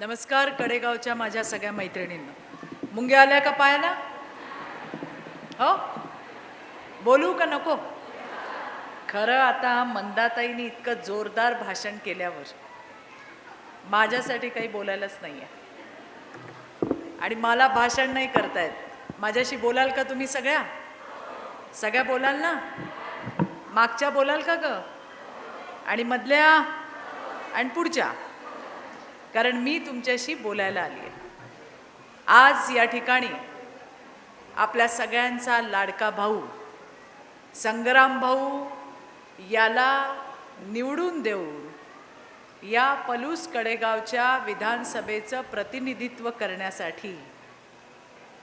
नमस्कार कडेगावच्या माझ्या सगळ्या मैत्रिणींना. मुंग्या आल्या का पायाला? हो, बोलू का नको? खरं आता मंदाताईंनी इतकं जोरदार भाषण केल्यावर माझ्यासाठी काही बोलायलाच नाही आहे. आणि मला भाषण नाही करतायत. माझ्याशी बोलाल का तुम्ही? सगळ्या बोलाल ना? मागच्या बोलाल का ग? आणि मधल्या आणि पुढच्या? कारण मी तुमच्याशी बोलायला आली आहे. आज या ठिकाणी आपल्या सगळ्यांचा लाडका भाऊ संग्राम भाऊ याला निवडून देऊन या पलूस कडेगावच्या विधानसभेचं प्रतिनिधित्व करण्यासाठी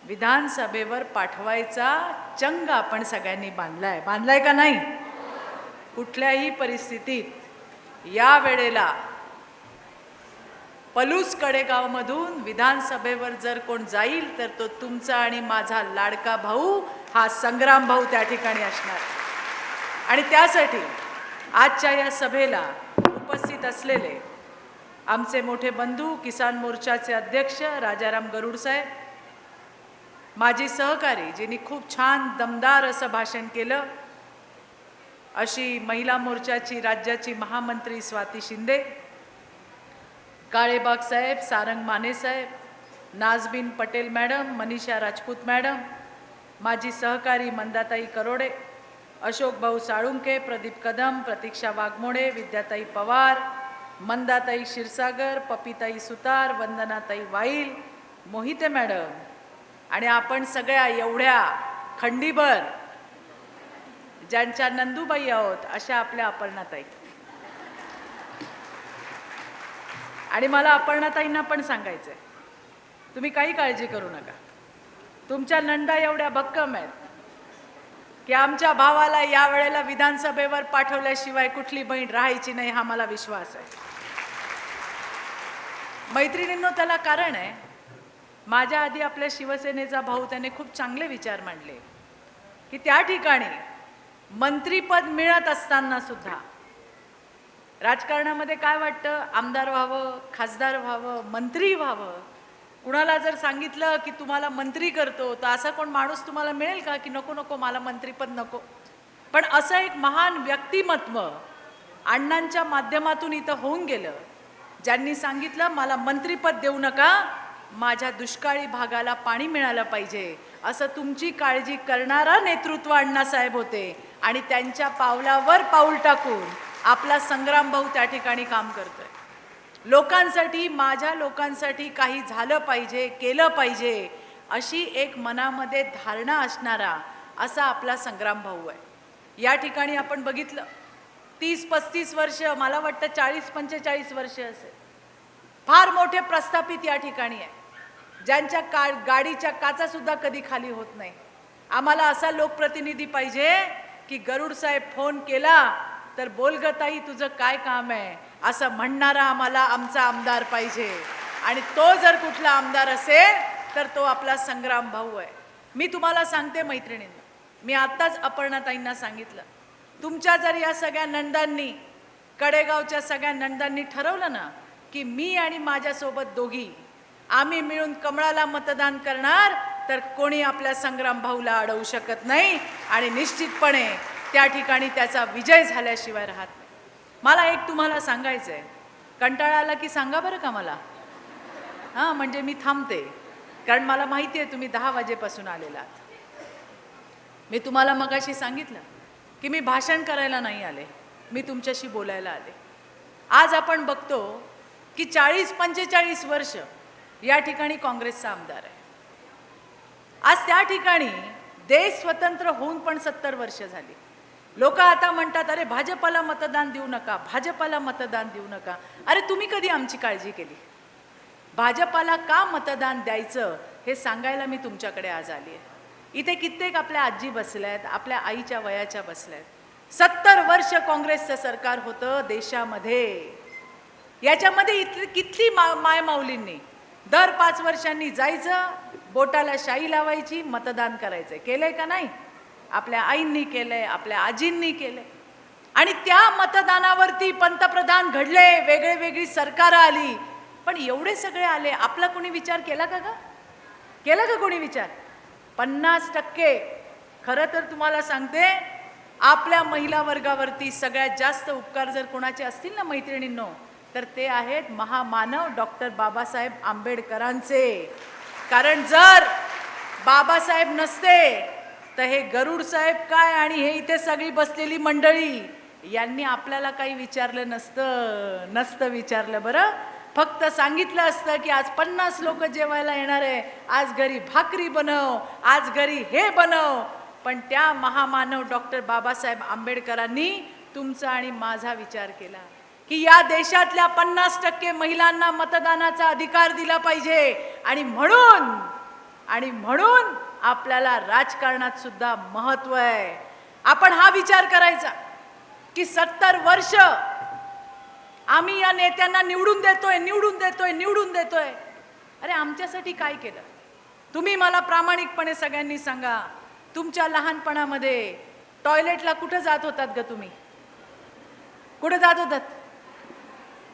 विधानसभेवर पाठवायचा चंग आपण सगळ्यांनी बांधलाय का नाही? कुठल्याही परिस्थितीत या वेळेला पलूस कडेगावमधून विधानसभेवर जर कोण जाईल तर तो तुमचा आणि माझा लाडका भाऊ हा संग्राम भाऊ त्या ठिकाणी असणार. आणि त्यासाठी आजच्या या सभेला उपस्थित असलेले आमचे मोठे बंधू किसान मोर्चाचे अध्यक्ष राजाराम गरुड साहेब, माजी सहकारी जिनी खूप छान दमदार असं भाषण केलं अशी महिला मोर्चाची राज्याची महामंत्री स्वाती शिंदे, काळेबाग साहेब, सारंग माने साहेब, नाजबीन पटेल मॅडम, मनीषा राजपूत मॅडम, माजी सहकारी मंदाताई करोडे, अशोक भाऊ साळुंके, प्रदीप कदम, प्रतीक्षा वाघमोडे, विद्याताई पवार, मंदाताई क्षीरसागर, पपिताई सुतार, वंदनाताई वाईल, मोहिते मॅडम आणि आपण सगळ्या एवढ्या खंडीभर ज्यांच्या नंदूबाई आहोत अशा आपल्या अपर्णाताई. आणि मला अपर्णाताईंना पण सांगायचं आहे, तुम्ही काही काळजी करू नका. तुमच्या नंदा एवढ्या भक्कम आहेत की आमच्या भावाला या वेळेला विधानसभेवर पाठवल्याशिवाय कुठली बहीण राहायची नाही, हा मला विश्वास आहे. मैत्रिणींनो, त्याला कारण आहे, माझ्या आधी आपल्या शिवसेनेचा भाऊ त्याने खूप चांगले विचार मांडले की त्या ठिकाणी मंत्रीपद मिळत असताना सुद्धा राजकारणामध्ये काय वाटतं, आमदार व्हावं, खासदार व्हावं, मंत्री व्हावं. कुणाला जर सांगितलं की तुम्हाला मंत्री करतो तर असा कोण माणूस तुम्हाला मिळेल का की नको नको मला मंत्रीपद नको? पण असं एक महान व्यक्तिमत्व अण्णांच्या माध्यमातून इथं होऊन गेलं, ज्यांनी सांगितलं मला मंत्रीपद देऊ नका, माझ्या दुष्काळी भागाला पाणी मिळालं पाहिजे, असं तुमची काळजी करणारा नेतृत्व अण्णासाहेब होते. आणि त्यांच्या पावलावर पाऊल टाकून आपला संग्राम भाऊ त्या ठिकाणी काम करतोय. लोकांसाठी, माझ्या लोकांसाठी काही झालं पाहिजे, केलं पाहिजे अशी एक मनामध्ये धारणा असणारा असा आपला संग्राम भाऊ आहे. या ठिकाणी आपण बघितलं 30-35 वर्ष, मला वाटतं 40-45 वर्ष असेल, फार मोठे प्रस्थापित या ठिकाणी आहे, ज्यांच्या गाडीच्या काचा सुद्धा कधी खाली होत नाही. आम्हाला असा लोकप्रतिनिधी पाहिजे की गरुड साहेब फोन केला तर बोल ग ताई तुझं काय काम आहे असं म्हणणारा आम्हाला आमचा आमदार पाहिजे. आणि तो जर कुठला आमदार असेल तर तो आपला संग्राम भाऊ आहे. मी तुम्हाला सांगते मैत्रिणींना, मी आत्ताच अपर्णाताईंना सांगितलं, तुमच्या जर या सगळ्या नंदांनी, कडेगावच्या सगळ्या नंदांनी ठरवलं ना की मी आणि माझ्यासोबत दोघी आम्ही मिळून कमळाला मतदान करणार तर कोणी आपल्या संग्राम भाऊला अडवू शकत नाही आणि निश्चितपणे त्या ठिकाणी त्याचा विजय झाल्याशिवाय राहत नाही. मला एक तुम्हाला सांगायचं आहे, कंटाळा आला की सांगा बरं का मला, हां, म्हणजे मी थांबते, कारण मला माहिती आहे तुम्ही 10 वाजेपासून आलेला आहात. मी तुम्हाला मगाशी सांगितलं की मी भाषण करायला नाही आले, मी तुमच्याशी बोलायला आले. आज आपण बघतो की 40-45 वर्ष या ठिकाणी काँग्रेसचा आमदार आहे. आज त्या ठिकाणी देश स्वतंत्र होऊन पण 70 वर्ष झाली. लोक आता म्हणतात अरे भाजपला मतदान देऊ नका, भाजपला मतदान देऊ नका. अरे तुम्ही कधी आमची काळजी केली? भाजपला का मतदान द्यायचं हे सांगायला मी तुमच्याकडे आज आली आहे. इथे कित्येक आपल्या आजी बसल्यात, आपल्या आईच्या वयाच्या बसल्यात. 70 वर्ष काँग्रेसचं सरकार होतं देशामध्ये. याच्यामध्ये किती मायमाऊलींनी दर 5 वर्षांनी जायचं, बोटाला शाई लावायची, मतदान करायचं. केलंय का नाही? आपल्या आईंनी केलंय, आपल्या आजींनी केलंय. आणि त्या मतदानावरती पंतप्रधान घडले, वेगळी सरकार आली, पण एवढे सगळे आले, आपला कोणी विचार केला का? केला का कोणी विचार? 50%. खरं तर तुम्हाला सांगते, आपल्या महिला वर्गावरती सगळ्यात जास्त उपकार जर कोणाचे असतील ना मैत्रिणींनो, तर ते आहेत महामानव डॉक्टर बाबासाहेब आंबेडकरांचे. कारण जर बाबासाहेब नसते तर हे गरुड साहेब काय आणि हे इथे सगळी बसलेली मंडळी यांनी आपल्याला काही विचारलं नसतं विचारलं. बरं, फक्त सांगितलं असतं की आज 50 लोक जेवायला येणार आहे, आज घरी भाकरी बनव, आज घरी हे बनव. पण त्या महामानव डॉक्टर बाबासाहेब आंबेडकरांनी तुमचा आणि माझा विचार केला की या देशातल्या 50% महिलांना मतदानाचा अधिकार दिला पाहिजे. आणि म्हणून आपल्याला राजकारणात सुद्धा महत्त्व आहे. आपण हा विचार करायचा की 70 वर्ष आम्ही या नेत्यांना निवडून देतोय. अरे आमच्यासाठी काय केलं? तुम्ही मला प्रामाणिकपणे सगळ्यांनी सांगा, तुमच्या लहानपणामध्ये टॉयलेटला कुठं जात होतात ग तुम्ही? कुठं जात होतात?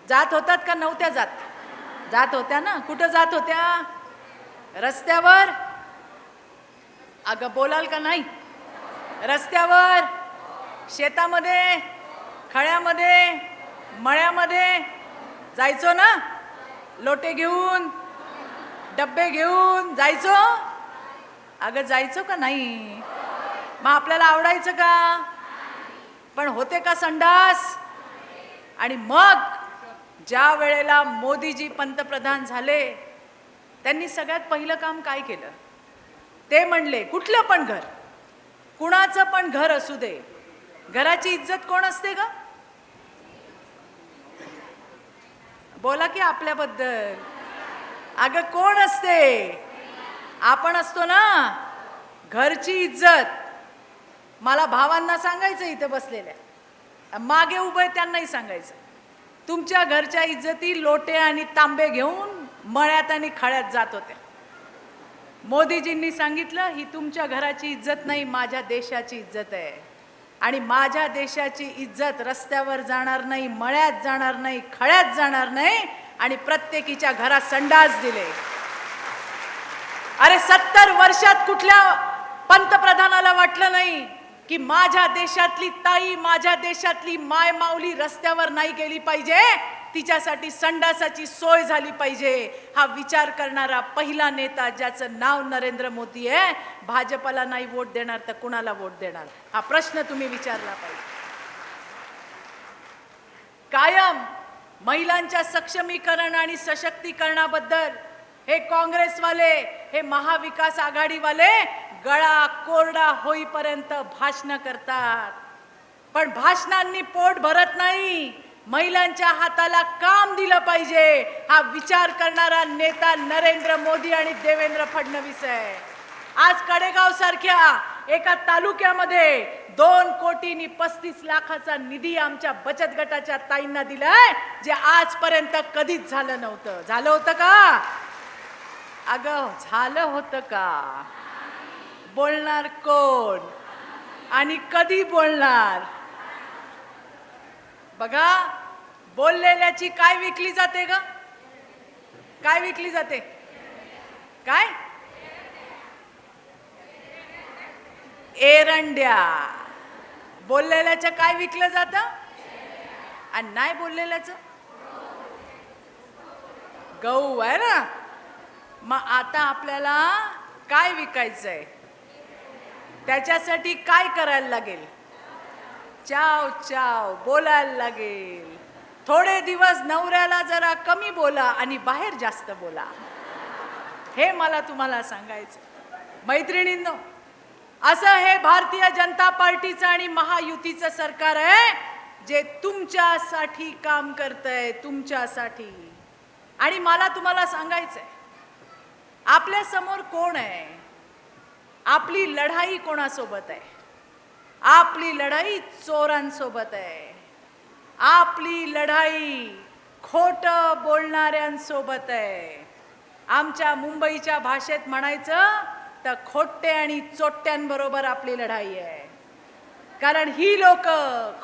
जात होतात का नव्हत्या जात? जात होत्या ना. कुठं जात होत्या? रस्त्यावर. अगं बोलाल का नाही? रस्त्यावर, शेतामध्ये, खळ्यामध्ये, मळ्यामध्ये जायचो ना. लोटे घेऊन, डब्बे घेऊन जायचो. अगं जायचो का नाही? मग आपल्याला आवडायचं का? पण होते का संडास? आणि मग ज्या वेळेला मोदीजी पंतप्रधान झाले, त्यांनी सगळ्यात पहिलं काम काय केलं? ते म्हणले, कुठलं पण घर, कुणाचं पण घर असू दे, घराची इज्जत कोण असते का? बोला की आपल्याबद्दल. अगं कोण असते? आपण असतो ना. घरची इज्जत मला भावांना सांगायचं, इथं बसलेल्या मागे उभे त्यांनाही सांगायचं, तुमच्या घरच्या इज्जती लोटे आणि तांबे घेऊन मळ्यात आणि खळ्यात जात होत्या. मोदीजींनी सांगितलं, ही तुमच्या घराची इज्जत नाही, माझ्या देशाची इज्जत आहे. आणि माझ्या देशाची इज्जत रस्त्यावर जाणार नाही, मळ्यात जाणार नाही, खळ्यात जाणार नाही. आणि प्रत्येकीच्या घरात संडास दिले. अरे 70 वर्षात कुठल्या पंतप्रधानाला वाटलं नाही की माझ्या देशातली ताई, माझ्या देशातली माय माऊली रस्त्यावर नाही गेली पाहिजे, तिच्यासाठी संडासाची सोय झाली पाहिजे? हा विचार करणारा पहिला नेता, ज्याचं नाव नरेंद्र मोदी आहे, भाजपला नाही वोट देणार तर कुणाला वोट देणार? हा प्रश्न तुम्ही विचारला पाहिजे. कायम महिलांच्या सक्षमीकरण आणि सशक्तीकरणाबद्दल हे काँग्रेसवाले, हे महाविकास आघाडीवाले गळा कोरडा होईपर्यंत भाषण करतात. पण भाषणांनी पोट भरत नाही. महिलांच्या हाताला काम दिलं पाहिजे, हा विचार करणारा नेता नरेंद्र मोदी आणि देवेंद्र फडणवीस आहे. आज कडेगाव सारख्या एका तालुक्यामध्ये 2,35,00,000चा निधी आमच्या बचत गटाच्या ताईंना दिलाय, जे आजपर्यंत कधीच झालं नव्हतं. झालं होतं का? अगं झालं होतं का? बोलणार कोण आणि कधी बोलणार? बघा, बोललेल्याची काय विकली जाते ग? काय विकली जाते? काय? एरंड्या. बोललेल्याचं काय विकलं जातं? आणि नाही बोललेल्याचं गहू आहे ना. मग आता आपल्याला काय विकायचंय? त्याच्यासाठी काय करायला लागेल? चाव चाव बोलायला लागेल. थोडे दिवस नवऱ्याला जरा कमी बोला आणि बाहेर जास्त बोला. हे मला तुम्हाला सांगायचं. मैत्रिणींनो, असं हे भारतीय जनता पार्टीचं आणि महायुतीचं सरकार आहे, जे तुमच्यासाठी काम करतंय, तुमच्यासाठी. आणि मला तुम्हाला सांगायचंय, आपल्या समोर कोण आहे? आपली लढाई कोणासोबत आहे? आपली लढाई चोरांसोबत आहे. आपली लढाई खोटं बोलणाऱ्यांसोबत आहे. आमच्या मुंबईच्या भाषेत म्हणायचं तर खोटे आणि चोट्यांबरोबर आपली लढाई आहे. कारण ही लोक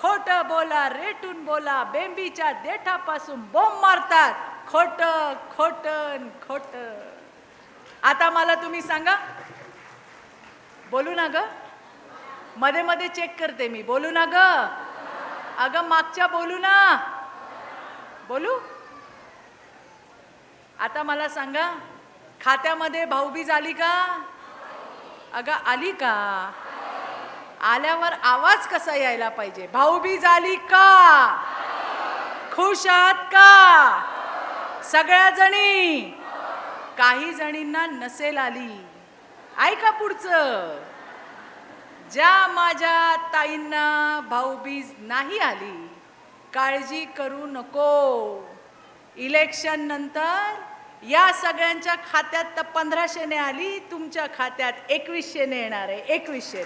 खोटं बोला, रेटून बोला, बेंबीच्या देठापासून बोंब मारतात, खोट खोट खोट. आता मला तुम्ही सांगा, बोलू ना ग, मध्ये मध्ये चेक करते मी, बोलू ना ग, अगं मागच्या बोलू ना, बोलू. आता मला सांगा, खात्यामध्ये भाऊबीज आली का? अगं आली का? आल्यावर आवाज कसा यायला पाहिजे? भाऊबीज आली का? खुश आहात का सगळ्या जणी? काही जणींना नसेल आली. ऐका पुढचं. ज्या माझ्या ताईंना भाऊबीज नाही आली, काळजी करू नको. इलेक्शन नंतर या सगळ्यांच्या खात्यात तर 1500 आली, तुमच्या खात्यात 2100 येणार आहे, 2100.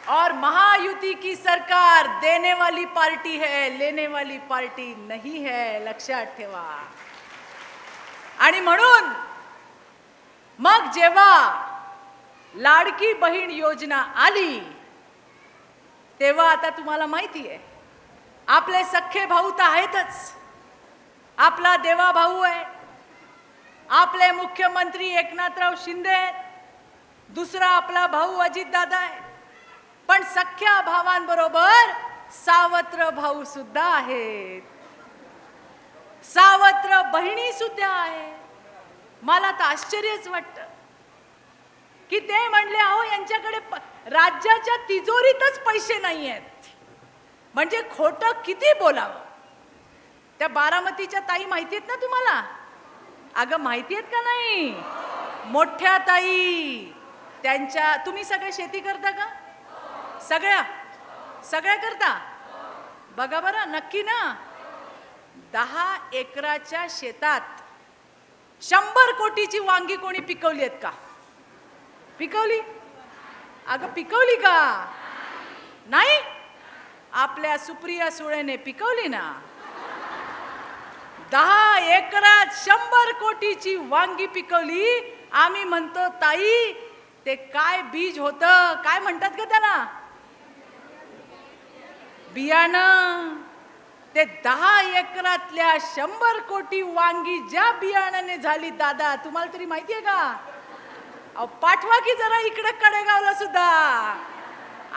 और महायुति की सरकार देने वाली पार्टी है, लेने वाली पार्टी नहीं है, लक्षात ठेवा. आणि म्हणून मग जेव्हा लाडकी बहीण योजना आली, तेव्हा आता तुम्हाला माहिती आहे, आपले सख्खे भाऊ तर आहेतच. आपला देवा भाऊ आहे, आपले मुख्यमंत्री एकनाथराव शिंदे आहेत, दुसरा आपला भाऊ अजितदादा आहे. पण सख्या भावांबरोबर सावत्र भाऊ सुद्धा आहेत, सावत्र बहिणी सुद्धा आहे. मला तर आश्चर्यच वाटतं की ते म्हणले, अहो यांच्याकडे राज्याच्या तिजोरीतच पैसे नाही आहेत. म्हणजे खोटं किती बोलावं. त्या बारामतीच्या ताई माहिती आहेत ना तुम्हाला? अगं माहिती आहेत का नाही? मोठ्या ताई, त्यांच्या, तुम्ही सगळे शेती करता का? सगळ्या करता? बघा बरं, नक्की ना. 10 एकराच्या शेतात 100 कोटीची वांगी कोणी पिकवली आहेत का? पिकवली? अगं पिकवली का? नाही. आपल्या सुप्रिया सुळेने पिकवली ना. 10 एकरात 100 कोटीची वांगी पिकवली. आम्ही म्हणतो ताई, ते काय बीज होतं, काय म्हणतात का त्याला? बियाणं. ते 10 एकरातल्या 100 कोटी वांगी ज्या बियाणाने झाली, दादा तुम्हाला तरी माहितीये का? अहो पाठवा की जरा इकडे कडेगावला सुद्धा.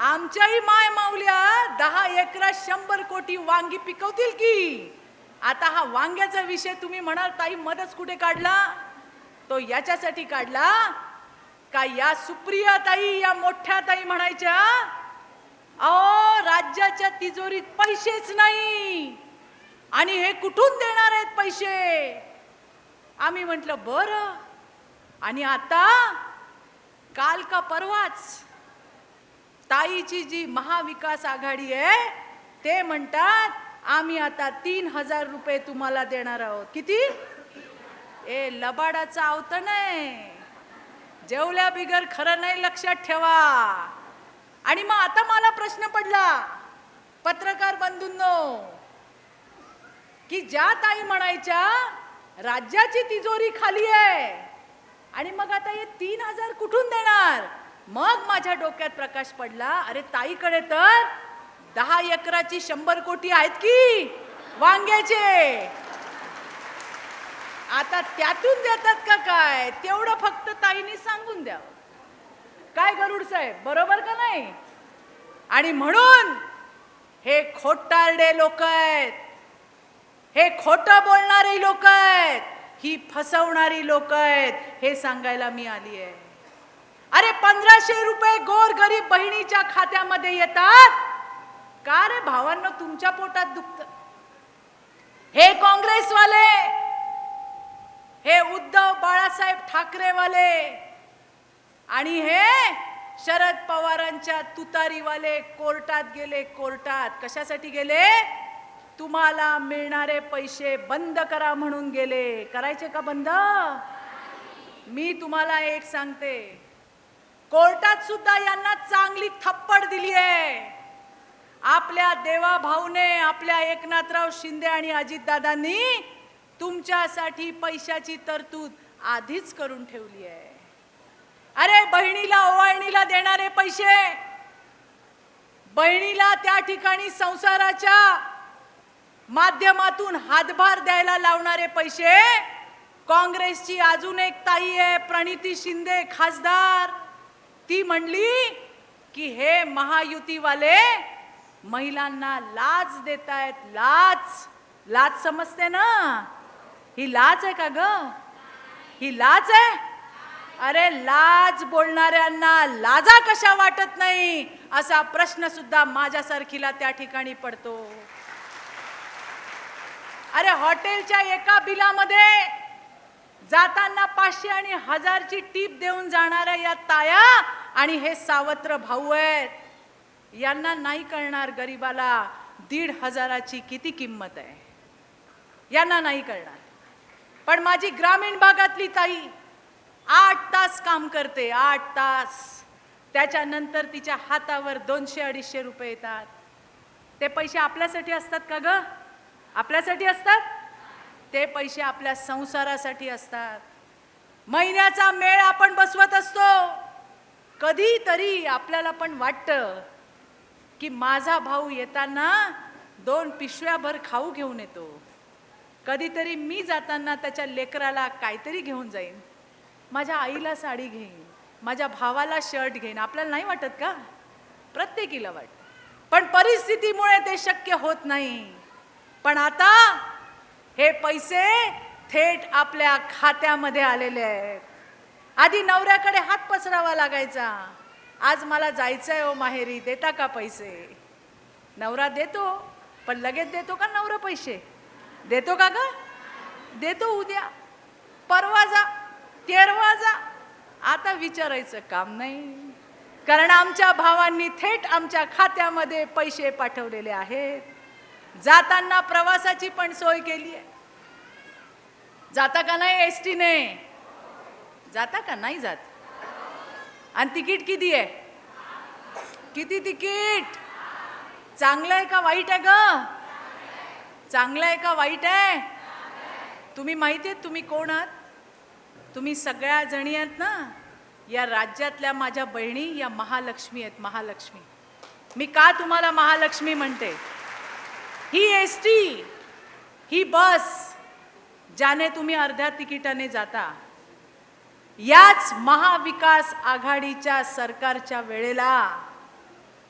आमच्याही माय माऊल्या 10 एकरात 100 कोटी वांगी पिकवतील की. आता हा वांग्याचा विषय तुम्ही म्हणाल ताई मदच कुठे काढला? तो याच्यासाठी काढला का या सुप्रिया ताई, या मोठ्या ताई म्हणायच्या, अहो राज्याच्या तिजोरीत पैसेच नाही आणि हे कुठून देणार आहेत पैसे? आम्ही म्हटलं बरं. आणि आता काल का परवाच ताईची जी महाविकास आघाडी आहे, ते म्हणतात आम्ही आता 3000 रुपये तुम्हाला देणार आहोत. किती? ए लबाडाचा आवत नाही, जेवल्या बिगर खरं नाही, लक्षात ठेवा. आणि मग आता मला प्रश्न पडला पत्रकार बंधूंनो, की ज्या ताई म्हणायच्या राज्याची तिजोरी खाली आहे आणि मग आता हे 3000 कुठून देणार? मग माझ्या डोक्यात प्रकाश पडला, अरे ताईकडे तर 10 एकराची 100 कोटी आहेत की वांग्याचे. आता त्यातून देतात का काय? तेवढं फक्त ताईंनी सांगून द्यावं. काय गरुड साहेब, बरोबर का नाही? आणि म्हणून हे खोटारडे लोक आहेत, हे खोटं बोलणारे लोक आहेत, ही फसवणारी लोक आहेत, हे सांगायला मी आली आहे. अरे 1500 रुपये गोरगरीब बहिणीच्या खात्यामध्ये येतात का रे भावांनो? तुमच्या पोटात दुखत. हे काँग्रेसवाले, हे उद्धव बाळासाहेब ठाकरेवाले आणि हे शरद पवारांच्या तुतारीवाले कोर्टात गेले. कोर्टात कशासाठी गेले? तुम्हाला मिळणारे पैसे बंद करा म्हणून गेले. करायचे का बंद? मी तुम्हाला एक सांगते, कोर्टात सुद्धा यांना चांगली थप्पड दिली आहे. आपल्या देवा भाऊने, आपल्या एकनाथराव शिंदे आणि अजितदादांनी तुमच्यासाठी पैशाची तरतूद आधीच करून ठेवली आहे. अरे बहिणीला ओवाळणीला देणारे पैसे, बहिणीला त्या ठिकाणी संसाराच्या माध्यमातून हातभार द्यायला लावणारे पैसे काँग्रेसची अजून एक ताई आहे प्रणिती शिंदे खासदार, ती म्हणली की हे महायुतीवाले महिलांना लाच देतायत. लाच, लाच समजते ना? ही लाच आहे का ग? ही लाच आहे? अरे लाज बोलणाऱ्यांना लाजा कशा वाटत नाही असा प्रश्न सुद्धा माझ्यासारखीला त्या ठिकाणी पडतो. अरे हॉटेलच्या एका बिलामध्ये जाताना 500 आणि 1000ची टीप देऊन जाणाऱ्या या ताया आणि हे सावत्र भाऊ आहेत, यांना नाही कळणार गरिबाला 1500ची किती किंमत आहे, यांना नाही कळणार. पण माझी ग्रामीण भागातली ताई 8 तास काम करते, 8 तास, त्याच्यानंतर तिच्या हातावर 200-250 रुपये येतात. ते पैसे आपल्यासाठी असतात का ग? आपल्यासाठी असतात? ते पैसे आपल्या संसारासाठी असतात. महिन्याचा मेळ आपण बसवत असतो. कधीतरी आपल्याला पण वाटतं की माझा भाऊ येताना 2 पिशव्याभर खाऊ घेऊन येतो, कधीतरी मी जाताना त्याच्या लेकराला काहीतरी घेऊन जाईन, माझ्या आईला साडी घेईन, माझ्या भावाला शर्ट घेईन. आपल्याला नाही वाटत का? प्रत्येकीला वाटतं. पण परिस्थितीमुळे ते शक्य होत नाही. पण आता हे पैसे थेट आपल्या खात्यामध्ये आलेले आहेत. आधी नवऱ्याकडे हात पसरावा लागायचा, आज मला जायचंय हो माहेरी, देता का पैसे? नवरा देतो, पण लगेच देतो का नवरा पैसे? देतो का ग? देतो उद्या, परवा जा, तेरवा जा, आता विचारायचं काम नाही. कारण आमच्या भावांनी थेट आमच्या खात्यामध्ये पैसे पाठवलेले आहेत. जाताना प्रवासाची पण सोय केली आहे. जाता का नाही एसटीने? जाता का नाही जात? आणि तिकीट किती आहे? किती तिकीट? चांगलं आहे का वाईट आहे ग? चांगलं आहे का वाईट आहे? तुम्ही माहिती आहे तुम्ही कोण आहात? तुम्ही सगळ्या जणी आहेत ना, या राज्यातल्या माझ्या बहिणी या महालक्ष्मी आहेत. महालक्ष्मी. मी का तुम्हाला महालक्ष्मी म्हणते? ही एसटी, ही बस ज्याने तुम्ही अर्ध्या तिकिटाने जाता, याच महाविकास आघाडीच्या सरकारच्या वेळेला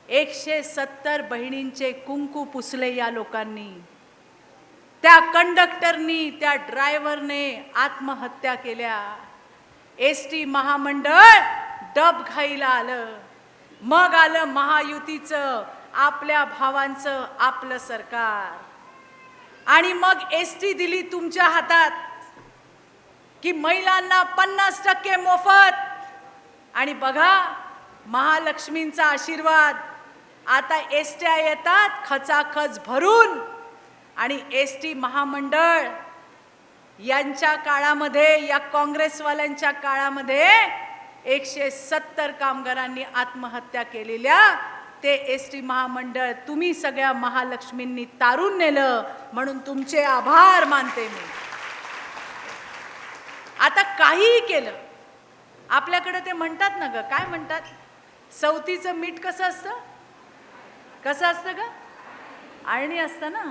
170 बहिणींचे कुंकू पुसले या लोकांनी. त्या कंडक्टरनी, त्या ड्रायव्हरने आत्महत्या केल्या. एसटी महामंडळ डबघाईला आलं. मग आलं महायुतीचं, आपल्या भावांचं आपलं सरकार. आणि मग एसटी दिली तुमच्या हातात की महिलांना 50% मोफत. आणि बघा महालक्ष्मींचा आशीर्वाद, आता एसट्या येतात खचाखच भरून. आणि एसटी महामंडळ यांच्या काळामध्ये, या काँग्रेसवाल्यांच्या काळामध्ये 170 कामगारांनी आत्महत्या केलेल्या ते एसटी महामंडळ तुम्ही सगळ्या महालक्ष्मींनी तारून नेलं, म्हणून तुमचे आभार मानते मी. आता काहीही केलं, आपल्याकडे ते म्हणतात ना ग, काय म्हणतात? सवतीचं मीठ कसं असतं? कसं असतं ग? आळणी असतं ना.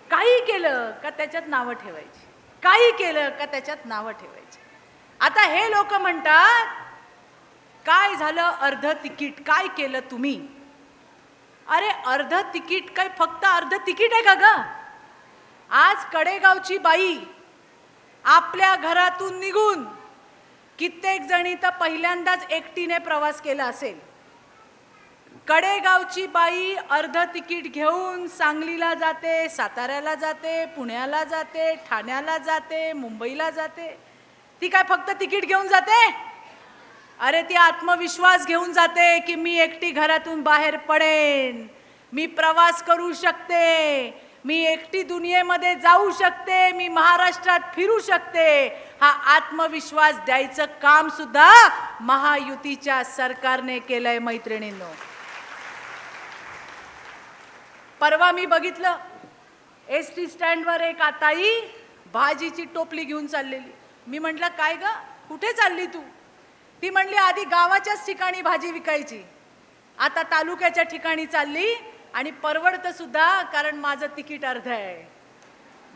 काही केलं का त्याच्यात नावं ठेवायची, काही केलं का त्याच्यात नावं ठेवायची. आता हे लोक म्हणतात काय झालं अर्ध तिकीट, काय केलं तुम्ही? अरे अर्ध तिकीट काय फक्त अर्ध तिकीट आहे का ग? आज कडेगावची बाई आपल्या घरातून निघून, कित्येक जणी तर पहिल्यांदाच एकटीने प्रवास केला असेल, कडेगावची बाई अर्ध तिकीट घेऊन सांगलीला जाते, साताऱ्याला जाते, पुण्याला जाते, ठाण्याला जाते, मुंबईला जाते. ती काय फक्त तिकीट घेऊन जाते? अरे ती आत्मविश्वास घेऊन जाते की मी एकटी घरातून बाहेर पडेन, मी प्रवास करू शकते, मी एकटी दुनियेमध्ये जाऊ शकते, मी महाराष्ट्रात फिरू शकते. हा आत्मविश्वास द्यायचं काम सुद्धा महायुतीच्या सरकारने केलंय मैत्रिणींनो. परवा मी बघितलं एसटी स्टँडवर एक ताई भाजीची टोपली घेऊन चाललेली. मी म्हटलं काय ग, कुठे चालली तू? ती म्हणली आधी गावाच्याच ठिकाणी भाजी विकायची, आता तालुक्याच्या ठिकाणी चालली आणि परवडतं सुद्धा, कारण माझं तिकीट अर्ध आहे.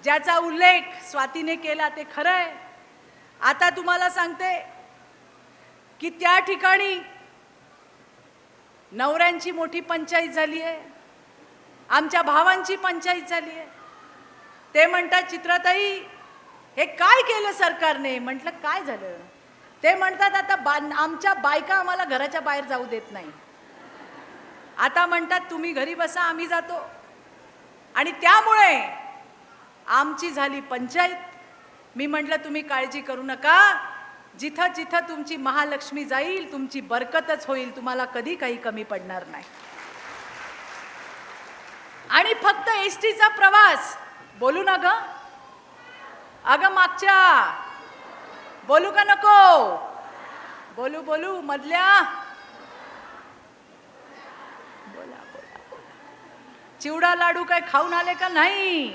ज्याचा उल्लेख स्वातीने केला ते खरं आहे. आता तुम्हाला सांगते की त्या ठिकाणी नवऱ्यांची मोठी पंचायत झाली आहे, आमच्या भावांची पंचायत झाली आहे. ते म्हणतात चित्राताई हे काय केलं सरकारने. म्हटलं काय झालं. ते म्हणतात आता आमच्या बायका आम्हाला घराच्या बाहेर जाऊ देत नाही. आता म्हणतात तुम्ही घरी बसा आम्ही जातो. आणि त्यामुळे आमची झाली पंचायत. मी म्हटलं तुम्ही काळजी करू नका, जिथं जिथं तुमची महालक्ष्मी जाईल तुमची बरकतच होईल, तुम्हाला कधी काही कमी पडणार नाही. आणि फक्त एसटीचा प्रवास बोलू ना ग. अगं मागच्या बोलू का नको. बोलू बोलू मधल्या बोला बोला बोला. चिवडा लाडू काय खाऊन आले का नाही.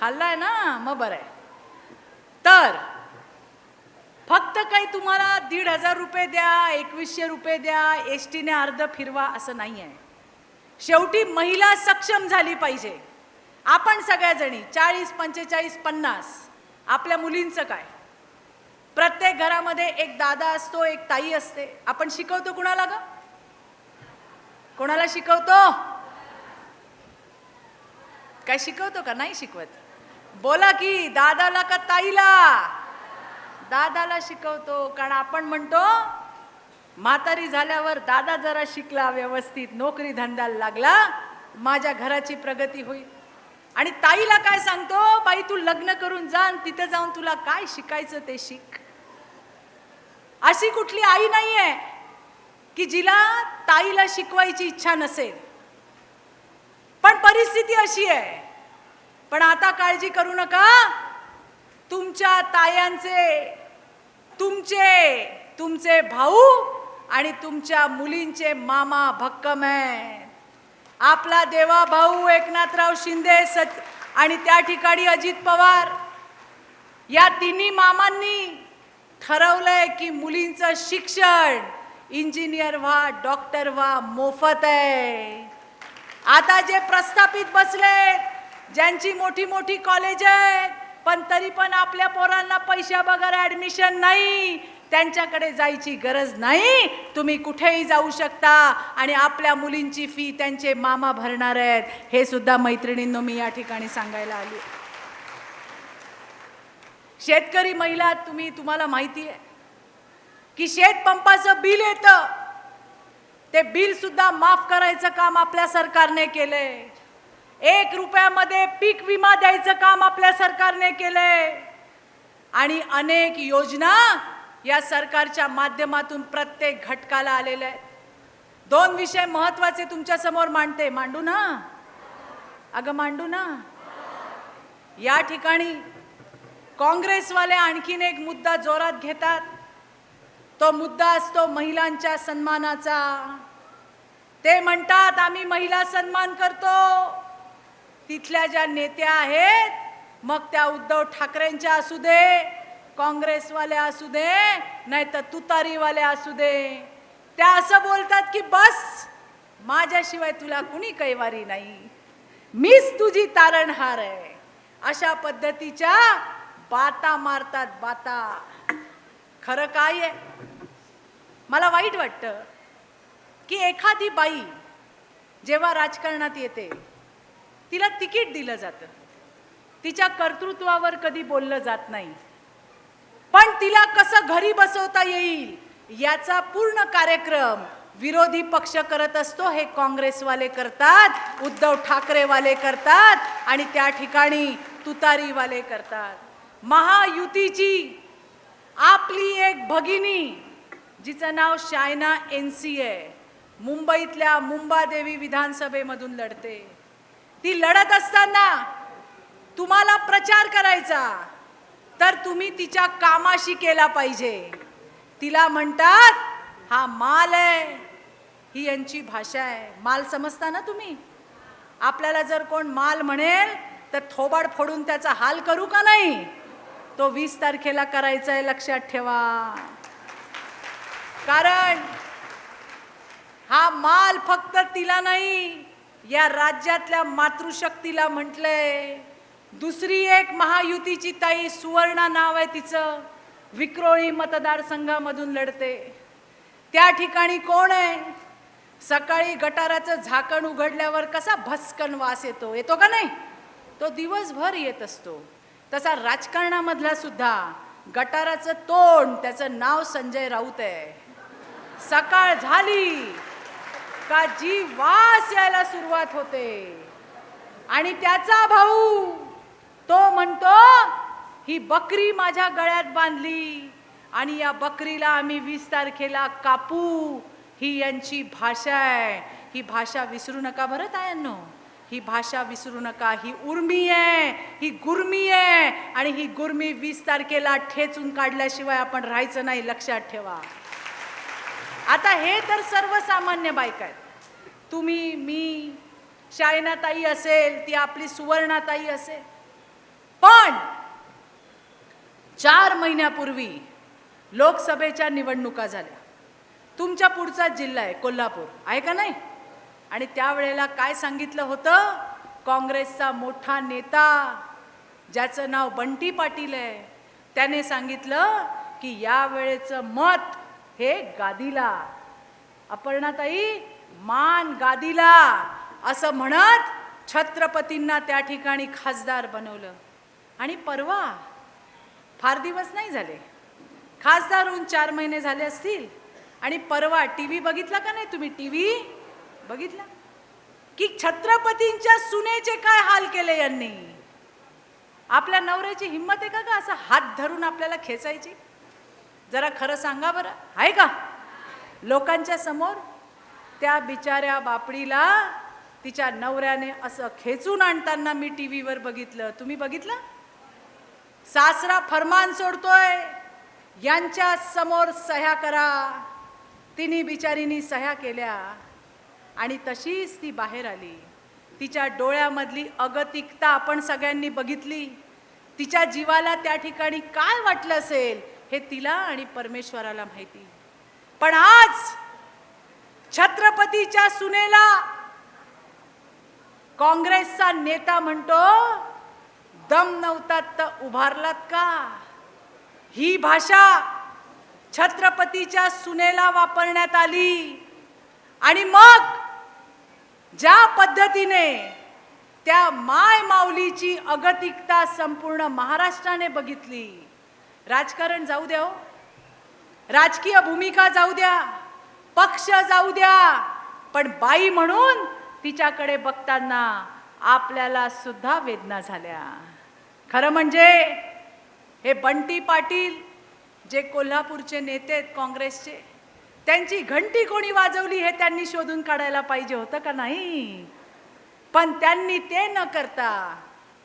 खाल्लाय ना मग बरं आहे. तर फक्त काही तुम्हाला 1,500 रुपये द्या 2,100 रुपये द्या एसटीने अर्ध फिरवा असं नाही आहे. शेवटी महिला सक्षम झाली पाहिजे. आपण सगळ्याजणी 40 45 50 आपल्या मुलींचं काय. प्रत्येक घरामध्ये एक दादा असतो एक ताई असते. आपण शिकवतो कुणाला ग. कोणाला शिकवतो. काय शिकवतो का नाही शिकवत. बोला की दादाला का ताईला. दादाला शिकवतो. कारण आपण म्हणतो म्हातारी झाल्यावर दादा जरा शिकला व्यवस्थित नोकरी धंद्याला लागला माझ्या घराची प्रगती होईल. आणि ताईला काय सांगतो बाई तू लग्न करून जा आणि तिथे जाऊन तुला काय शिकायचं ते शिक. अशी कुठली आई नाहीये की जिला ताईला शिकवायची इच्छा नसेल. पण परिस्थिती अशी आहे. पण आता काळजी करू नका. तुमच्या तायांचे तुमचे भाऊ आणि तुमच्या मुलींचे मामा भक्कम आहे. आपला देवा भाऊ एकनाथराव शिंदे आणि त्या ठिकाणी अजित पवार या तिन्ही मामांनी ठरवलंय की मुलींचं शिक्षण इंजिनियर व्हा डॉक्टर व्हा मोफत आहे. आता जे प्रस्थापित बसले ज्यांची मोठी मोठी कॉलेज आहेत पण तरी पण आपल्या पोरांना पैशा बगर ॲडमिशन नाही त्यांच्याकडे जायची गरज नाही. तुम्ही कुठेही जाऊ शकता आणि आपल्या मुलींची फी त्यांचे मामा भरणार आहेत. हे सुद्धा मैत्रिणींनो मी या ठिकाणी सांगायला आली. शेतकरी महिला तुम्हाला माहिती आहे की शेतपंपाचं बिल येतं ते बिल सुद्धा माफ करायचं काम आपल्या सरकारने केलंय. 1 रुपयामध्ये पीक विमा द्यायचं काम आपल्या सरकारने केलंय. आणि अनेक योजना या सरकारच्या माध्यमातून प्रत्येक घटकाला आलेल्या आहेत. 2 विषय महत्त्वाचे तुमच्या समोर मांडते. मांडू ना अगं मांडू ना. या ठिकाणी काँग्रेसवाले आणखीन एक मुद्दा जोरात घेतात. तो मुद्दा असतो महिलांच्या सन्मानाचा. ते म्हणतात आम्ही महिला सन्मान करतो. तिथल्या ज्या नेत्या आहेत मग त्या उद्धव ठाकरेंच्या असू दे काँग्रेसवाल्या असू दे नाही तर तुतारीवाल्या असू दे त्या असं बोलतात की बस माझ्याशिवाय तुला कुणी कैवारी नाही मीच तुझी तारणहार आहे. अशा पद्धतीच्या बाता मारतात बाता. खरं काय आहे मला वाईट वाटतं की एखादी बाई जेव्हा राजकारणात येते तिला तिकीट दिलं जातं. तिच्या कर्तृत्वावर कधी बोललं जात नाही. पण तिला कसं घरी बसवता येईल याचा पूर्ण कार्यक्रम विरोधी पक्ष करत असतो. हे काँग्रेसवाले करतात उद्धव ठाकरेवाले करतात आणि त्या ठिकाणी तुतारीवाले करतात. महायुतीची आपली एक भगिनी जिचं नाव शायना एनसी आहे मुंबईतल्या मुंबादेवी विधानसभेमधून लढते. ती लढत असताना तुम्हाला प्रचार करायचा तर तुम्ही तिच्या कामाशी केला पाहिजे. तिला म्हणतात हा माल आहे. ही यांची भाषा आहे. माल समजता ना तुम्ही. आपल्याला जर कोण माल म्हणेल तर थोबाड फोडून त्याचा हाल करू का नाही. तो 20 तारखेला करायचा आहे लक्षात ठेवा. कारण हा माल फक्त तिला नाही या राज्यातल्या मातृशक्तीला म्हटलंय, दुसरी एक महायुतीची ताई सुवर्णा नाव आहे तिचं, विक्रोळी मतदारसंघामधून लढते. त्या ठिकाणी कोण आहे? सकाळी गटाराचं झाकण उघडल्यावर कसा भस्कन वास येतो, येतो का नाही? तो दिवसभर येत असतो. तसा राजकारणामधला सुद्धा गटाराचं तोंड, त्याचं नाव संजय राऊत आहे. सकाळ झाली का जी वास यायला सुरुवात होते. आणि त्याचा भाऊ तो म्हणतो, ही बकरी माझ्या गळ्यात बांधली आणि या बकरीला आम्ही 20 तारखेला कापू. ही यांची भाषा आहे. ही भाषा विसरू नका बरं तायांनो, ही भाषा विसरू नका. ही उर्मी आहे, ही गुर्मी आहे आणि ही गुर्मी 20 तारखेला ठेचून काढल्याशिवाय आपण राहायचं नाही, लक्षात ठेवा. आता हे तर सर्वसामान्य बायका आहेत. तुम्ही, मी, शायनाताई असेल, ती आपली सुवर्णाताई असेल. पण 4 महिन्यापूर्वी लोकसभेच्या निवडणुका झाल्या. तुमच्या पुढचा जिल्हा आहे कोल्हापूर, आहे का नाही? आणि त्यावेळेला काय सांगितलं होतं? काँग्रेसचा मोठा नेता ज्याचं नाव बंटी पाटील आहे, त्याने सांगितलं की या वेळेचं मत हे गादीला. अपर्णाताई, मान गादीला असं म्हणत छत्रपतींना त्या ठिकाणी खासदार बनवलं. आणि परवा, फार दिवस नाही झाले, खासदार होऊन 4 महिने झाले असतील. आणि परवा टीव्ही बघितला का नाही तुम्ही? टीव्ही बघितला की छत्रपतींच्या सुनेचे काय हाल केले यांनी. आपल्या नवऱ्याची हिम्मत आहे का असं हात धरून आपल्याला खेचायची? जरा खरं सांगा बरं, आहे का? लोकांच्या समोर त्या बिचाऱ्या बापडीला तिच्या नवऱ्याने असं खेचून आणताना मी टीव्हीवर बघितलं. तुम्ही बघितलं? सासरा फरमान सोडतोय, यांच्या समोर सह्या करा. तिने बिचारीनी सह्या केल्या आणि तशीच ती बाहेर आली. तिच्या डोळ्यामधली अगतिकता आपण सगळ्यांनी बघितली. तिच्या जीवाला त्या ठिकाणी काय वाटलं असेल हे तिला आणि परमेश्वराला माहिती. पण आज छत्रपतीच्या सुनेला काँग्रेसचा नेता म्हणतो, दम नव्हता तर उभारलात का? ही भाषा छत्रपतीच्या सुनेला वापरण्यात आली. आणि मग ज्या पद्धतीने त्या माय माऊलीची अगतिकता संपूर्ण महाराष्ट्राने बघितली. राजकारण जाऊ द्या हो, राजकीय भूमिका जाऊ द्या, पक्ष जाऊ द्या, पण बाई म्हणून तिच्याकडे बघताना आपल्याला सुद्धा वेदना झाल्या. खरं म्हणजे हे बंटी पाटील जे कोल्हापूरचे नेते आहेत काँग्रेसचे, त्यांची घंटी कोणी वाजवली हे त्यांनी शोधून काढायला पाहिजे होतं का नाही? पण त्यांनी ते न करता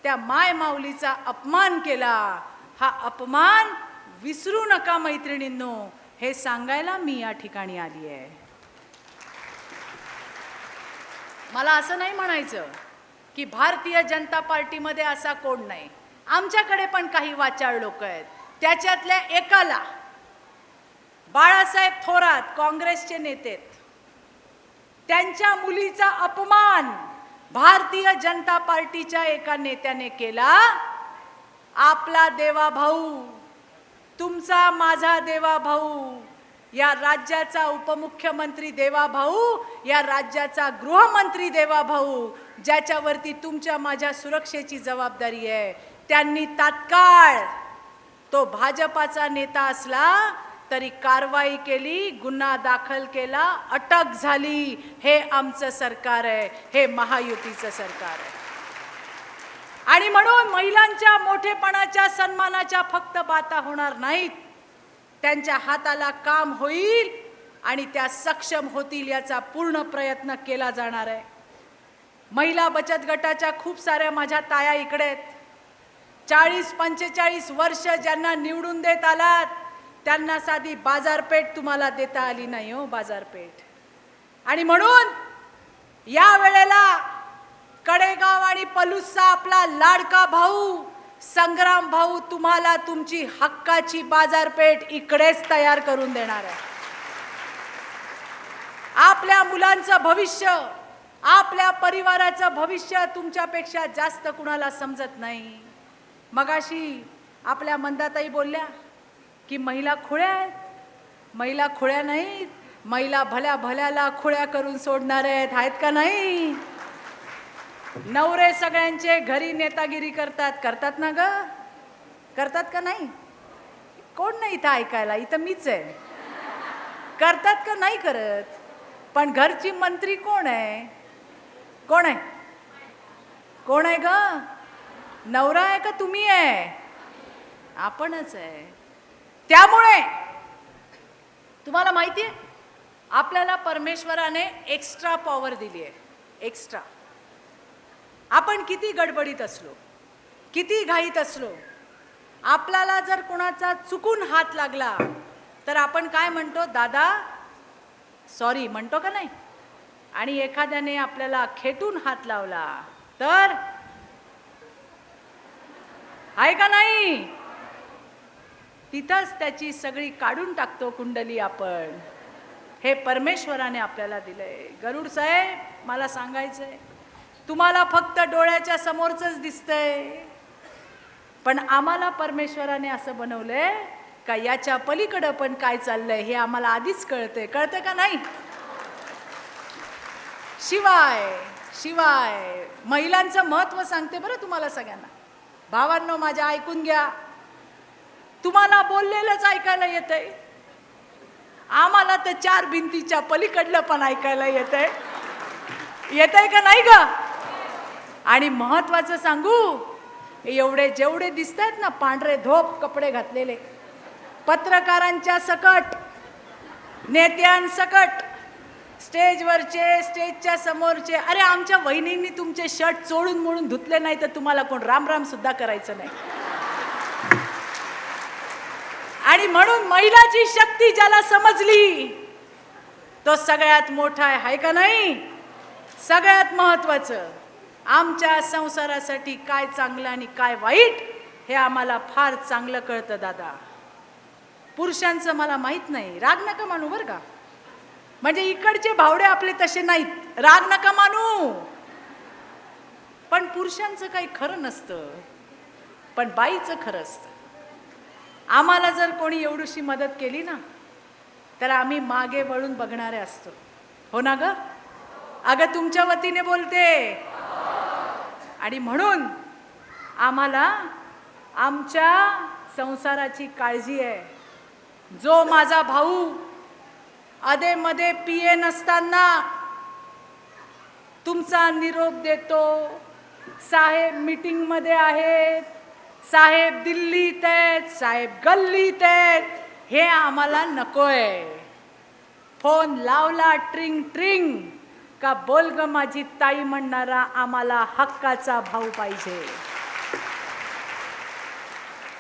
त्या माय माऊलीचा अपमान केला. हा अपमान विसरू नका मैत्रिणींनो, हे सांगायला मी या ठिकाणी आली आहे. मला असं नाही म्हणायचं की भारतीय जनता पार्टीमध्ये असा कोण नाही. आमच्याकडे पण काही वाचाळ लोक आहेत. त्याच्यातल्या एकाला बाळासाहेब थोरात काँग्रेसचे नेते, त्यांच्या मुलीचा अपमान भारतीय जनता पार्टीच्या एका नेत्याने केला. आपला देवा भाऊ, तुमचा माझा देवा भाऊ, या राज्याचा उपमुख्यमंत्री देवा भाऊ, या राज्याचा गृहमंत्री देवा भाऊ, ज्याच्यावरती तुमच्या माझ्या सुरक्षेची जबाबदारी आहे, त्यांनी तात्काळ, तो भाजपाचा नेता असला तरी कारवाई केली, गुन्हा दाखल केला, अटक झाली. हे आमचं सरकार आहे, हे महायुतीचं सरकार आहे. आणि म्हणून महिलांच्या मोठेपणाच्या सन्मानाच्या फक्त बाता होणार नाहीत, त्यांच्या हाताला काम होईल आणि त्या सक्षम होतील याचा पूर्ण प्रयत्न केला जाणार आहे. महिला बचत गटाच्या खूप साऱ्या माझ्या ताया इकडे आहेत. 40-45 वर्ष ज्यांना निवडून देत आलात त्यांना साधी बाजारपेठ तुम्हाला देता आली नाही हो, बाजारपेठ. आणि म्हणून या वेळेला कडेगाव आणि पलूसचा आपला लाडका भाऊ संग्राम भाऊ तुम्हाला तुमची हक्काची बाजारपेठ इकडेच तयार करून देणार आहे. आपल्या मुलांचं भविष्य, आपल्या परिवाराचं भविष्य तुमच्यापेक्षा जास्त कुणाला समजत नाही. मगाशी आपल्या मंदाताई बोलल्या की महिला खुळ्या आहेत. महिला खुळ्या नाहीत, महिला भल्या भल्याला खुळ्या करून सोडणार आहेत का नाही? नवरे सगळ्यांचे घरी नेतागिरी करतात ना ग? करतात का नाही? कोण नाही इथं ऐकायला? इथं मीच आहे. करतात का नाही करत? पण घरची मंत्री कोण आहे? कोण आहे? कोण आहे ग? नवरा आहे का तुम्ही आहे? आपणच आहे. त्यामुळे तुम्हाला माहिती आहे, आपल्याला परमेश्वराने एक्स्ट्रा पॉवर दिली आहे. एक्स्ट्रा. आपण किती गडबडीत असलो, किती घाईत असलो, आपल्याला जर कोणाचा चुकून हात लागला तर आपण काय म्हणतो? दादा सॉरी म्हणतो का नाही? आणि एखाद्याने आपल्याला खेटून हात लावला तर आहे का नाही? तिथंच त्याची सगळी काढून टाकतो कुंडली आपण. हे परमेश्वराने आपल्याला दिलंय. गरुड साहेब, मला सांगायचंय, तुम्हाला फक्त डोळ्याच्या समोरच दिसतंय, पण आम्हाला परमेश्वराने असं बनवलंय का याच्या पलीकडं पण काय चाललंय हे आम्हाला आधीच कळतंय. कळतं का नाही? शिवाय महिलांचं महत्त्व सांगते बरं तुम्हाला सगळ्यांना. भावांनो माझ्या, ऐकून घ्या. तुम्हाला बोललेलंच ऐकायला येतंय, आम्हाला तर चार भिंतीच्या पलीकडलं पण ऐकायला येतंय. येतंय का नाही ग? आणि महत्वाचं सांगू, एवढे जेवढे दिसतात ना पांढरे धोप कपडे घातलेले, पत्रकारांच्या सकट, नेत्यांसकट, स्टेजवरचे, स्टेजच्या समोरचे, अरे आमच्या वहिनींनी तुमचे शर्ट चोळून मोडून धुतले नाही तर तुम्हाला कोण राम राम सुद्धा करायचं नाही. आणि म्हणून महिलाची शक्ती ज्याला समजली तो सगळ्यात मोठा आहे का नाही? सगळ्यात महत्वाचं, आमच्या संसारासाठी काय चांगलं आणि काय वाईट हे आम्हाला फार चांगलं कळतं दादा. पुरुषांचं मला माहित नाही. राग नका मानू बरं का, म्हणजे इकडचे भावडे आपले तसे नाहीत, राग नका मानू. पण पुरुषांचं काही खरं नसतं, पण बाईचं खरं असतं. आम्हाला जर कोणी एवढीशी मदत केली ना तर आम्ही मागे वळून बघणारे असतो. हो ना ग? अगं तुमच्या वतीने बोलते. आणि म्हणून आम्हाला आमच्या संसाराची काळजी आहे. जो माझा भाऊ अधेमध्ये पिये नसताना तुमचा निरोप देतो, साहेब मीटिंगमध्ये आहेत, साहेब दिल्लीत आहेत, साहेब गल्लीत आहेत, हे आम्हाला नकोय. फोन लावला ट्रिंग ट्रिंग का बोल ग माझी ताई म्हणणारा आम्हाला हक्काचा भाऊ पाहिजे.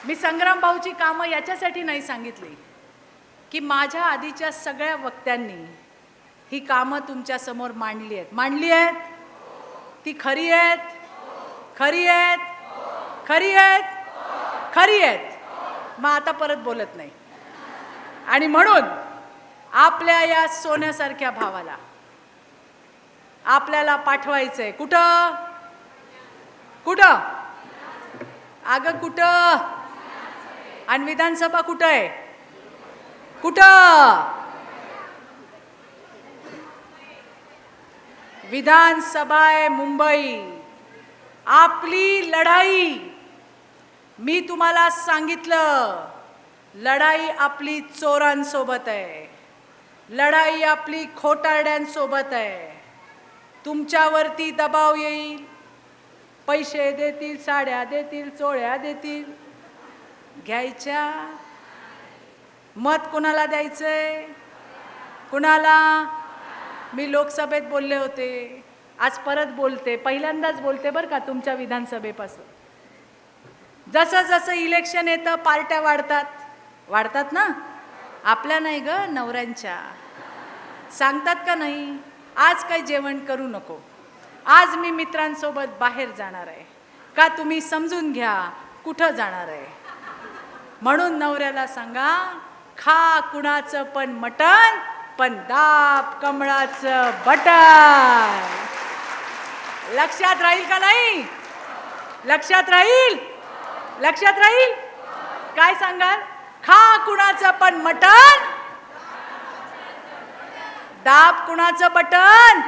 मी संग्राम भाऊची कामं याच्यासाठी नाही सांगितली की माझ्या आधीच्या सगळ्या वक्त्यांनी ही कामं तुमच्या समोर मांडली आहेत. ती खरी आहेत, खरी आहेत, खरी आहेत, खरी आहेत. मग आता परत बोलत नाही. आणि म्हणून आपल्या या सोन्यासारख्या भावाला आपल्याला पाठवायचंय. कुठं? कुठं? अगं कुठं? आणि विधानसभा कुठं आहे? कुठं? विधानसभा आहे मुंबई. आपली लढाई, मी तुम्हाला सांगितलं, लढाई आपली चोरांसोबत आहे, लढाई आपली खोटारड्यांसोबत आहे. तुमच्यावरती दबाव येईल, पैसे देतील, साड्या देतील, चोळ्या देतील, घ्यायच्या. मत कुणाला द्यायचंय? कुणाला? मी लोकसभेत बोलले होते, आज परत बोलते, पहिल्यांदाच बोलते बरं का तुमच्या विधानसभेपासून. जसं जसं इलेक्शन येतं पार्ट्या वाढतात ना. आपल्या नाही ग, नवऱ्यांच्या. सांगतात का नाही, आज काही जेवण करू नको, आज मी मित्रांसोबत बाहेर जाणार आहे. का तुम्ही समजून घ्या कुठं जाणार आहे. म्हणून नवऱ्याला सांगा, खा कुणाचं पण मटण, पण दाब कमळाचं बटन. लक्षात राहील का नाही? लक्षात राहील? लक्षात राहील? काय सांगाल? खा कुणाचं पण मटण, दाब कुणाचं बटन?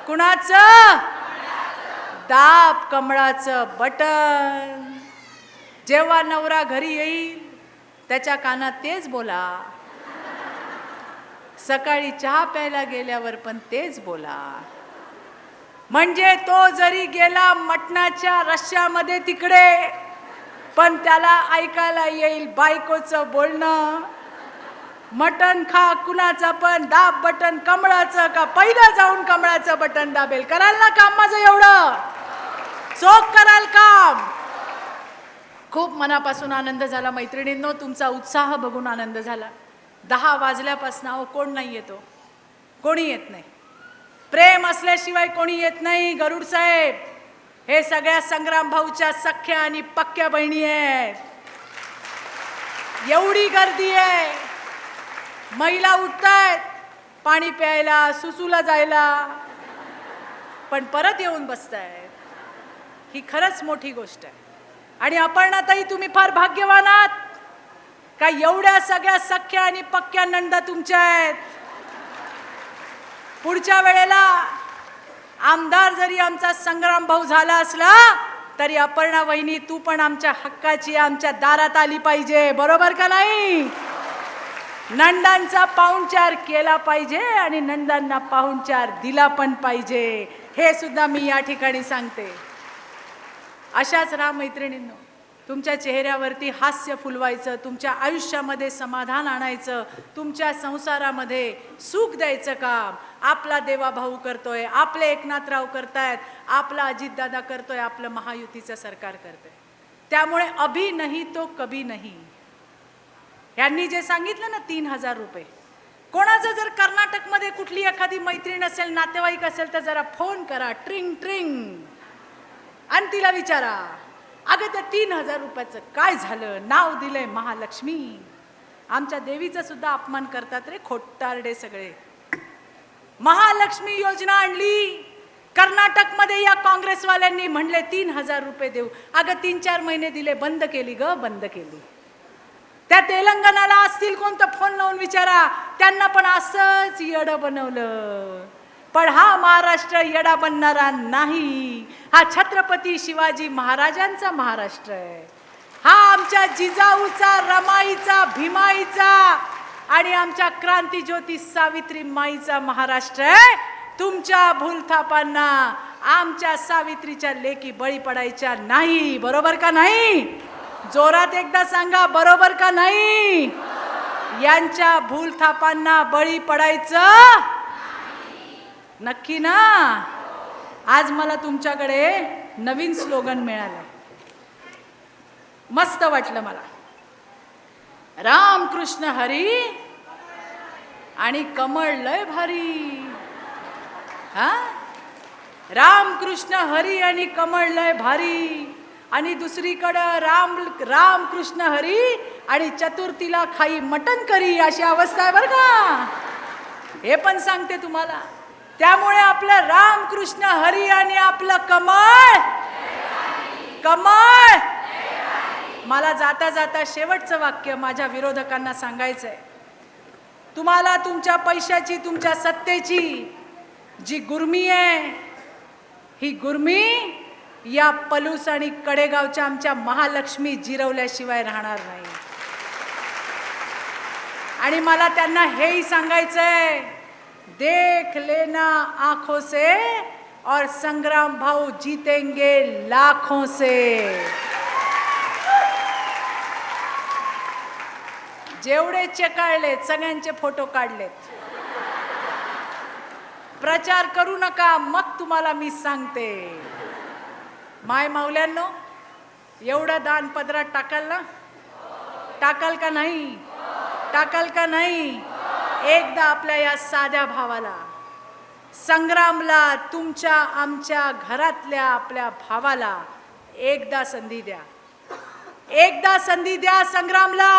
कुणाचं? दाब कमळाचं बटन. जेव्हा नवरा घरी येईल त्याच्या कानात तेच बोला, सकाळी चहा प्यायला गेल्यावर पण तेच बोला. म्हणजे तो जरी गेला मटणाच्या रश्श्यामध्ये तिकडे, पण त्याला ऐकायला येईल बायकोचं बोलणं. मटण खा कुणाचं पण, दाब बटन कमळाचं का पहिलं जाऊन कमळाचं बटन दाबेल? कराल ना काम माझं एवढं? चोख कराल काम? खूप मनापासून आनंद झाला मैत्रिणींनो, तुमचा उत्साह बघून आनंद झाला. 10 वाजल्यापासून अहो कोण नाही येतो, कोणी येत नाही. प्रेम असल्याशिवाय कोणी येत नाही. गरुड साहेब हे सगळ्या संग्राम भाऊच्या सख्या आणि पक्क्या बहिणी आहेत. एवढी गर्दी आहे, महिला उठतायत पाणी प्यायला, सुसूला जायला, पण परत येऊन बसतायत. ही खरंच मोठी गोष्ट आहे. आणि अपर्णाताई तुम्ही फार भाग्यवान आहात का एवढ्या सगळ्या सख्या आणि पक्क्या नंदा तुमच्या आहेत. पुढच्या वेळेला आमदार जरी आमचा संग्राम भाऊ झाला असला तरी अपर्णा वहिनी तू पण आमच्या हक्काची, आमच्या दारात आली पाहिजे. बरोबर का नाही? नंदांचा पाहुणचार केला पाहिजे आणि नंदांना पाहुणचार दिला पण पाहिजे. हे सुद्धा मी या ठिकाणी सांगते. अशाच राहा मैत्रिणींनो, तुमच्या चेहऱ्यावरती हास्य फुलवायचं, तुमच्या आयुष्यामध्ये समाधान आणायचं, तुमच्या संसारामध्ये सुख द्यायचं काम आपला देवाभाऊ करतोय, आपले एकनाथराव करतायत, आपला अजितदादा करतोय, आपलं महायुतीचं सरकार करतोय. त्यामुळे अभी नाही तो कभी नाही. यांनी जे सांगितलं ना 3000 रुपये, कोणाचं जर कर्नाटकमध्ये कुठली एखादी मैत्रीण असेल, नातेवाईक असेल तर जरा फोन करा, ट्रिंग ट्रिंग, आणि तिला विचारा, अगं त्या 3000 रुपयाचं काय झालं? नाव दिलंय महालक्ष्मी. आमच्या देवीचा सुद्धा अपमान करतात रे खोटारडे सगळे. महालक्ष्मी योजना आणली कर्नाटकमध्ये, या काँग्रेसवाल्यांनी म्हणले 3000 रुपये देऊ. अगं 3-4 महिने दिले, बंद केली ग, बंद केली. त्या तेलंगणाला असतील कोणतं, फोन लावून विचारा, त्यांना पण असंच येडं बनवलं. पण हा महाराष्ट्र येडा बनणारा नाही. हा छत्रपती शिवाजी महाराजांचा महाराष्ट्र आहे. हा आमच्या जिजाऊचा, रमाईचा, भीमाईचा आणि आमच्या क्रांतीज्योती सावित्री माईचा महाराष्ट्र आहे. तुमच्या भूलथापांना आमच्या सावित्रीच्या लेकी बळी पडायच्या नाही. बरोबर का नाही? जोरात एकदा सांगा, बरोबर का नाही? यांच्या भूलथापांना बळी पडायचं नक्की ना? आज मला तुमच्याकडे नवीन स्लोगन मिळालं, मस्त वाटलं मला. राम कृष्ण हरी आणि कमळ लय भारी. हा, राम कृष्ण हरी आणि कमळ लय भारी. आणि दुसरीकडं राम कृष्ण हरी आणि चतुर्थीला खाई मटण करी, अशी अवस्था आहे बरं का. हे पण सांगते तुम्हाला. त्यामुळे आपलं रामकृष्ण हरी आणि आपलं कमळ कमळ. मला जाता जाता शेवटचं वाक्य माझ्या विरोधकांना सांगायचंय. तुम्हाला तुमच्या पैशाची, तुमच्या सत्तेची जी गुर्मी आहे, ही गुर्मी या पलूस आणि कडेगावच्या आमच्या महालक्ष्मी जिरवल्याशिवाय राहणार नाही. आणि मला त्यांना हेही सांगायचंय, देख लेना आंखों से और संग्राम भाऊ जीतेंगे लाखों से. जेवढे चेकाळलेत सगळ्यांचे फोटो काढलेत. प्रचार करू नका, मग तुम्हाला मी सांगते. माय माऊल्यांनो, एवढं दान पदरात टाकाल ना? टाकाल का नाही? टाकाल का नाही? एकदा आपल्या या साध्या भावाला, संग्रामला, तुमच्या आमच्या घरातल्या आपल्या भावाला एकदा संधी द्या. एकदा संधी द्या संग्रामला.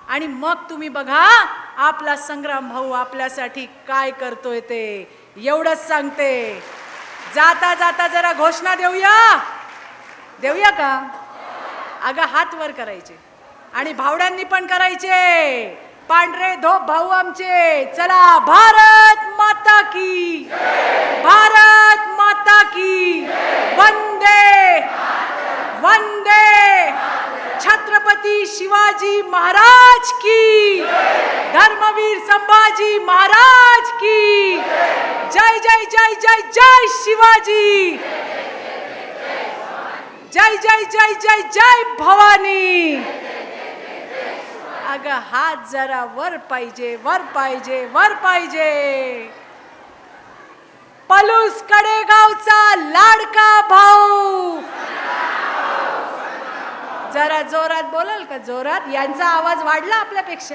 आणि मग तुम्ही बघा आपला संग्राम भाऊ आपल्यासाठी काय करतोय ते. एवढंच सांगते. जाता जाता जरा घोषणा देऊया, देऊया का? अगं हात वर करायचे आणि भावड्यांनी पण करायचे. पांढरे धोप भाऊ आमचे, चला भारत माता की, भारत माता की, वंदे वंदे, छत्रपती शिवाजी महाराज की, धर्मवीर संभाजी महाराज की, जय जय जय जय जय शिवाजी, जय जय जय जय जय भवानी. अगं हात जरा वर पाहिजे, वर पाहिजे, वर पाहिजे. पलूस कडेगावचा लाडका भाऊ, जरा जोरात बोलाल का? जोरात, यांचा आवाज वाढला आपल्यापेक्षा.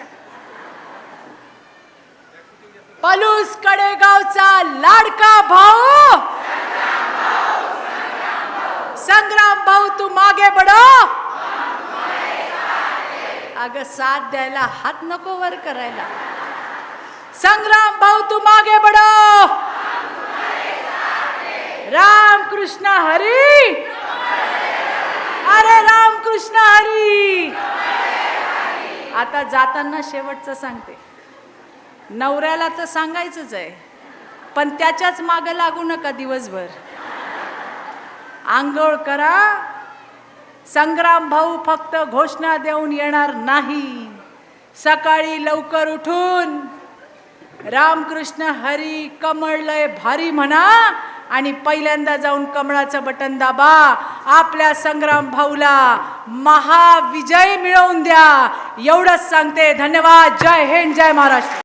पलूस कडेगावचा लाडका भाऊ, संग्राम भाऊ तू मागे बडो. अगं साथ द्यायला हात नको वर करायला. संग्राम भाऊ तू मागे बडो. राम कृष्ण हरी, अरे राम कृष्ण हरी. आता जाताना शेवटचं सांगते, नवऱ्याला तर सांगायचंच आहे, पण त्याच्याच मागे लागू नका दिवसभर. आंघोळ करा. संग्राम भाऊ फक्त घोषणा देऊन येणार नाही, सकाळी लवकर उठून रामकृष्ण हरी कमळलय भारी म्हणा आणि पहिल्यांदा जाऊन कमळाचं बटन दाबा. आपल्या संग्राम भाऊला महाविजय मिळवून द्या. एवढंच सांगते. धन्यवाद. जय हिंद, जय महाराष्ट्र.